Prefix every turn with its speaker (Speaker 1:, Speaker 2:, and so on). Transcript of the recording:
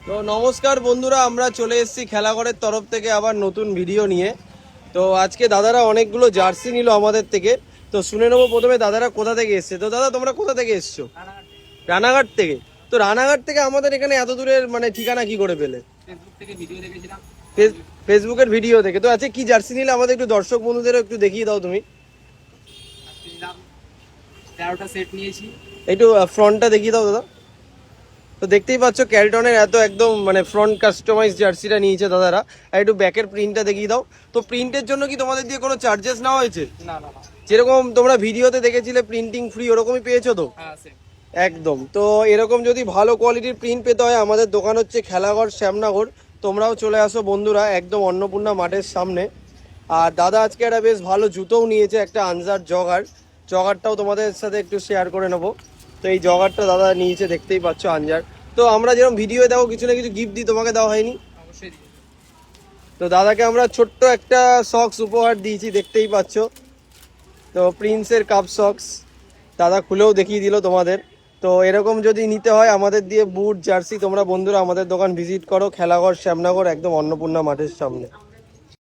Speaker 1: তো নমস্কার বন্ধুরা, আমরা চলে এসেছি খেলাঘরের তরফ থেকে আবার নতুন ভিডিও নিয়ে। তো আজকে দাদারা অনেকগুলো জার্সি নিল আমাদের থেকে। তো শুনে নেবো প্রথমে দাদারা কোথা থেকে এসছে। তো দাদা, তোমরা কোথা থেকে এসছো? রানাঘাট থেকে। তো রানাঘাট থেকে আমাদের এখানে এত দূরের মানে ঠিকানা কি করে পেলে?
Speaker 2: ফেসবুক থেকে ভিডিও দেখেছিলাম।
Speaker 1: ফেসবুকের ভিডিও থেকে। তো আজকে কি জার্সি নিলে আমাদের একটু দর্শক বন্ধুদেরও একটু দেখিয়ে দাও তুমি।
Speaker 2: আজকে নিলাম 13টা সেট নিয়েছি।
Speaker 1: একটু ফ্রন্টটা দেখিয়ে দাও দাদা। তো দেখতেই পাচ্ছ ক্যালটনের এত একদম মানে ফ্রন্ট কাস্টমাইজ জার্সিটা নিয়েছে দাদারা। আর একটু ব্যাকের প্রিন্টটা দেখিয়ে দাও। তো প্রিন্টের জন্য কি তোমাদের দিয়ে কোনো চার্জেস নেওয়া হয়েছে?
Speaker 2: না না না।
Speaker 1: যেরকম তোমরা ভিডিওতে দেখেছিলে প্রিন্টিং ফ্রি, ওরকমই পেয়েছো তো?
Speaker 2: হ্যাঁ সেম।
Speaker 1: একদম। তো এরকম যদি ভালো কোয়ালিটির প্রিন্ট পেতে হয়, আমাদের দোকান হচ্ছে খেলাঘর, শ্যামনগর। তোমরাও চলে আসো বন্ধুরা, একদম অন্নপূর্ণা মাঠের সামনে। আর দাদা আজকে একটা বেশ ভালো জুতোও নিয়েছে, একটা আনজার জগার। জগারটাও তোমাদের সাথে একটু শেয়ার করে নেবো। তো এই জগারটা দাদা নিয়েছে, দেখতেই পাচ্ছ আনজার। তো আমরা যেরকম ভিডিও দেখো কিছু না কিছু গিফট দিই, তোমাকে দেওয়া হয়নি?
Speaker 2: অবশ্যই দিই।
Speaker 1: তো দাদাকে আমরা ছোট্ট একটা সক্স উপহার দিয়েছি, দেখতেই পাচ্ছ। তো প্রিন্সের কাপ সক্স দাদা খুলেও দেখিয়ে দিল তোমাদের। তো এরকম যদি নিতে হয় আমাদের দিয়ে বুট জার্সি, তোমরা বন্ধুরা আমাদের দোকান ভিজিট করো, খেলাঘর, শ্যামনগর, একদম অন্নপূর্ণা মাঠের সামনে।